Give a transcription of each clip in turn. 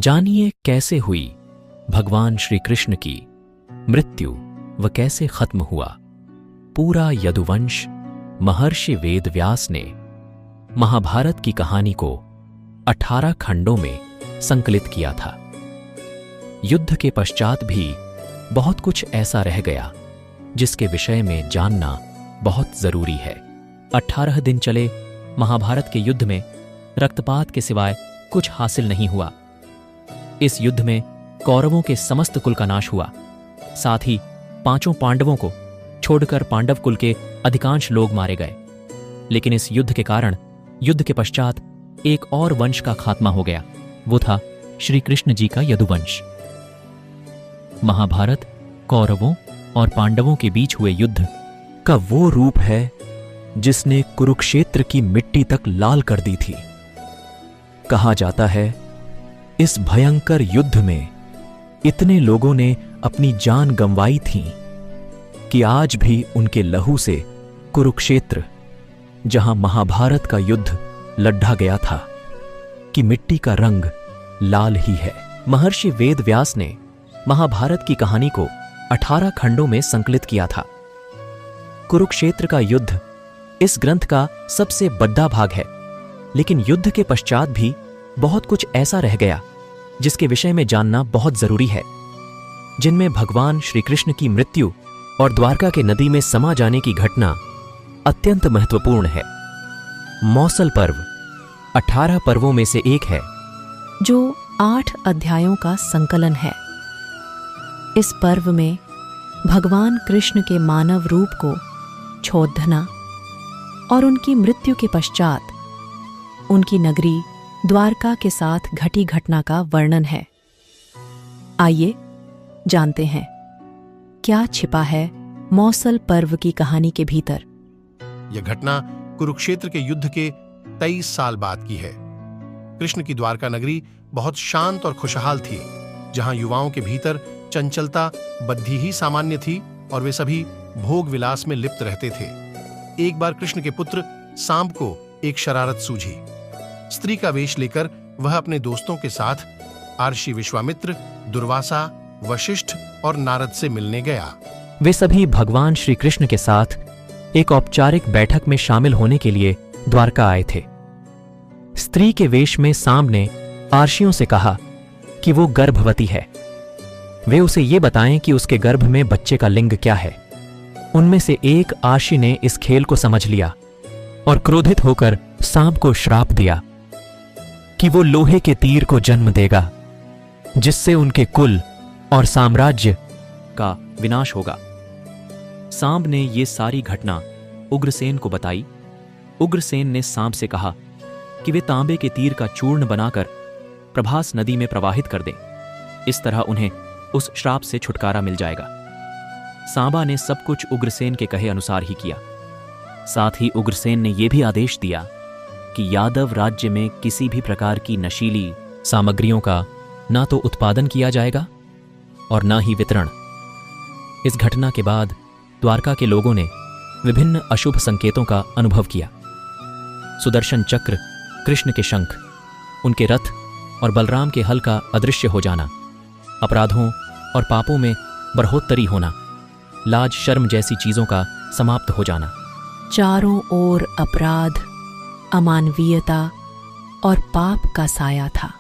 जानिए कैसे हुई भगवान श्री कृष्ण की मृत्यु व कैसे खत्म हुआ। पूरा यदुवंश महर्षि वेद व्यास ने महाभारत की कहानी को 18 खंडों में संकलित किया था। युद्ध के पश्चात भी बहुत कुछ ऐसा रह गया जिसके विषय में जानना बहुत जरूरी है। 18 दिन चले महाभारत के युद्ध में रक्तपात के सिवाय कुछ हासिल नहीं हुआ। इस युद्ध में कौरवों के समस्त कुल का नाश हुआ। साथ ही 5 पांडवों को छोड़कर पांडव कुल के अधिकांश लोग मारे गए। लेकिन इस युद्ध के कारण युद्ध के पश्चात एक और वंश का खात्मा हो गया। वो था श्री कृष्ण जी का यदुवंश। महाभारत कौरवों और पांडवों के बीच हुए युद्ध का वो रूप है जिसने कुरुक्षेत्र की मिट्टी तक लाल कर दी थी। कहा जाता है इस भयंकर युद्ध में इतने लोगों ने अपनी जान गंवाई थी कि आज भी उनके लहू से कुरुक्षेत्र, जहां महाभारत का युद्ध लड़ा गया था, कि मिट्टी का रंग लाल ही है। महर्षि वेद व्यास ने महाभारत की कहानी को 18 खंडों में संकलित किया था। कुरुक्षेत्र का युद्ध इस ग्रंथ का सबसे बड़ा भाग है। लेकिन युद्ध के पश्चात भी बहुत कुछ ऐसा रह गया जिसके विषय में जानना बहुत जरूरी है, जिनमें भगवान श्री कृष्ण की मृत्यु और द्वारका के नदी में समा जाने की घटना अत्यंत महत्वपूर्ण है। मौसल पर्व 18 पर्वों में से एक है, जो 8 अध्यायों का संकलन है। इस पर्व में भगवान कृष्ण के मानव रूप को छोड़ना और उनकी मृत्यु के पश्चात उनकी नगरी द्वारका के साथ घटी घटना का वर्णन है। आइए जानते हैं क्या छिपा है मौसल पर्व की कहानी के भीतर। यह घटना कुरुक्षेत्र के युद्ध के 23 साल बाद की है। कृष्ण की द्वारका नगरी बहुत शांत और खुशहाल थी, जहां युवाओं के भीतर चंचलता बद्धी ही सामान्य थी और वे सभी भोग विलास में लिप्त रहते थे। एक बार कृष्ण के पुत्र सांब को एक शरारत सूझी। स्त्री का वेश लेकर वह अपने दोस्तों के साथ आर्षि विश्वामित्र, दुर्वासा, वशिष्ठ और नारद से मिलने गया। वे सभी भगवान श्री कृष्ण के साथ एक औपचारिक बैठक में शामिल होने के लिए द्वारका आए थे। स्त्री के वेश में सांब ने आर्षियों से कहा कि वो गर्भवती है। वे उसे ये बताएं कि उसके गर्भ में बच्चे का लिंग क्या है। उनमें से एक आर्षि ने इस खेल को समझ लिया और क्रोधित होकर सांब को श्राप दिया कि वो लोहे के तीर को जन्म देगा, जिससे उनके कुल और साम्राज्य का विनाश होगा। सांब ने ये सारी घटना उग्रसेन को बताई। उग्रसेन ने सांब से कहा कि वे तांबे के तीर का चूर्ण बनाकर प्रभास नदी में प्रवाहित कर दें। इस तरह उन्हें उस श्राप से छुटकारा मिल जाएगा। सांबा ने सब कुछ उग्रसेन के कहे अनुसार ही किया। साथ ही उग्रसेन ने यह भी आदेश दिया कि यादव राज्य में किसी भी प्रकार की नशीली सामग्रियों का ना तो उत्पादन किया जाएगा और ना ही वितरण। इस घटना के बाद द्वारका के लोगों ने विभिन्न अशुभ संकेतों का अनुभव किया। सुदर्शन चक्र, कृष्ण के शंख, उनके रथ और बलराम के हल का अदृश्य हो जाना, अपराधों और पापों में बढ़ोत्तरी होना, लाज शर्म जैसी चीजों का समाप्त हो जाना। चारों ओर अपराध, अमानवीयता और पाप का साया था।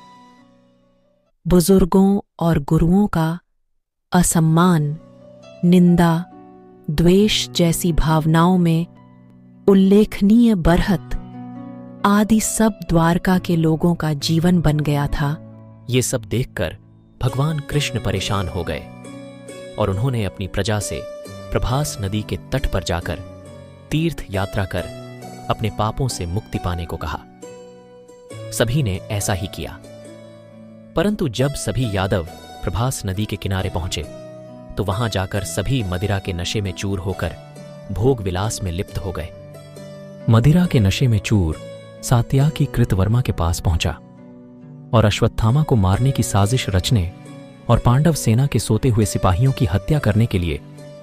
बुजुर्गों और गुरुओं का असम्मान, निंदा, द्वेष जैसी भावनाओं में उल्लेखनीय बरहत आदि सब द्वारका के लोगों का जीवन बन गया था। ये सब देखकर भगवान कृष्ण परेशान हो गए और उन्होंने अपनी प्रजा से प्रभास नदी के तट पर जाकर तीर्थ यात्रा कर अपने पापों से मुक्ति पाने को कहा। सभी ने ऐसा ही किया। परंतु जब सभी यादव प्रभास नदी के किनारे पहुंचे तो वहां जाकर सभी मदिरा के नशे में चूर होकर भोग विलास में लिप्त हो गए। मदिरा के नशे में चूर सात्याकी कृतवर्मा के पास पहुंचा और अश्वत्थामा को मारने की साजिश रचने और पांडव सेना के सोते हुए सिपाहियों की हत्या करने के लिए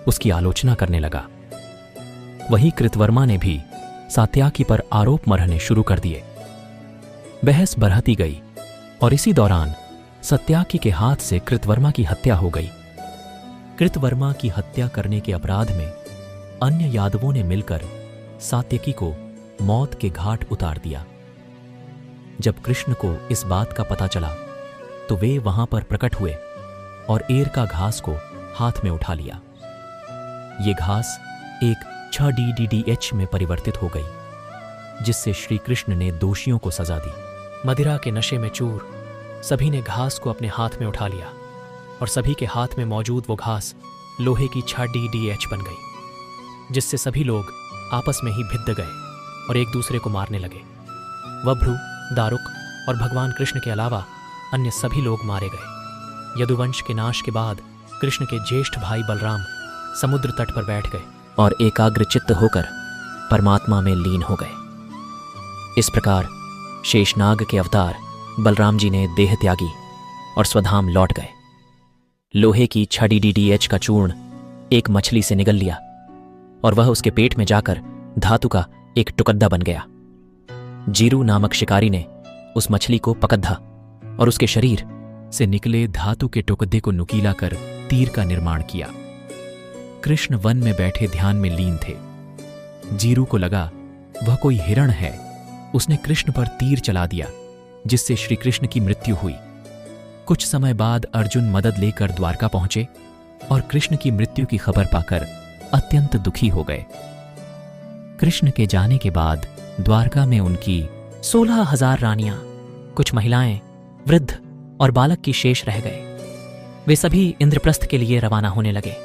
उसकी आलोचना करने लगा। वही कृतवर्मा ने भी सात्याकी पर आरोप मढ़ने शुरू कर दिए। बहस बढ़ती गई और इसी दौरान सत्याकी के हाथ से कृतवर्मा की हत्या हो गई। कृतवर्मा की हत्या करने के अपराध में अन्य यादवों ने मिलकर सात्यकी को मौत के घाट उतार दिया। जब कृष्ण को इस बात का पता चला तो वे वहां पर प्रकट हुए और एर का घास को हाथ में उठा लिया। ये घास एक 6DDDH में परिवर्तित हो गई, जिससे श्री कृष्ण ने दोषियों को सजा दी। मदिरा के नशे में चूर सभी ने घास को अपने हाथ में उठा लिया और सभी के हाथ में मौजूद वो घास लोहे की 6DDH बन गई, जिससे सभी लोग आपस में ही भिद्द गए और एक दूसरे को मारने लगे। वभ्रु, दारुक और भगवान कृष्ण के अलावा अन्य सभी लोग मारे गए। यदुवंश के नाश के बाद कृष्ण के ज्येष्ठ भाई बलराम समुद्र तट पर बैठ गए और एकाग्रचित्त होकर परमात्मा में लीन हो गए। इस प्रकार शेषनाग के अवतार बलराम जी ने देह त्यागी और स्वधाम लौट गए। लोहे की 6DDDH का चूर्ण एक मछली से निगल लिया और वह उसके पेट में जाकर धातु का एक टुकद्दा बन गया। जीरू नामक शिकारी ने उस मछली को पकड़ा और उसके शरीर से निकले धातु के टुकद्दे को नुकीला कर तीर का निर्माण किया। कृष्ण वन में बैठे ध्यान में लीन थे। जीरू को लगा वह कोई हिरण है। उसने कृष्ण पर तीर चला दिया, जिससे श्री कृष्ण की मृत्यु हुई। कुछ समय बाद अर्जुन मदद लेकर द्वारका पहुंचे और कृष्ण की मृत्यु की खबर पाकर अत्यंत दुखी हो गए। कृष्ण के जाने के बाद द्वारका में उनकी 16,000 रानियां, कुछ महिलाएं, वृद्ध और बालक की शेष रह गए। वे सभी इंद्रप्रस्थ के लिए रवाना होने लगे।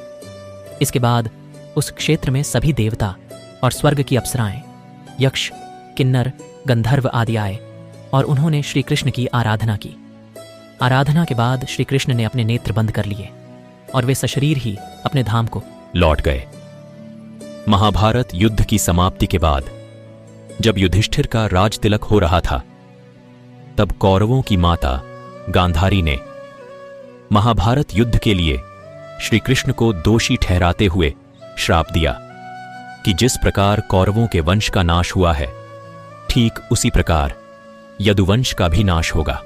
इसके बाद उस क्षेत्र में सभी देवता और स्वर्ग की अप्सराएं, यक्ष, किन्नर, गंधर्व आदि आए और उन्होंने श्री कृष्ण की आराधना की। आराधना के बाद श्री कृष्ण ने अपने नेत्र बंद कर लिए और वे सशरीर ही अपने धाम को लौट गए। महाभारत युद्ध की समाप्ति के बाद जब युधिष्ठिर का राज तिलक हो रहा था, तब कौरवों की माता गांधारी ने महाभारत युद्ध के लिए श्री कृष्ण को दोषी ठहराते हुए श्राप दिया कि जिस प्रकार कौरवों के वंश का नाश हुआ है, ठीक उसी प्रकार यदुवंश का भी नाश होगा।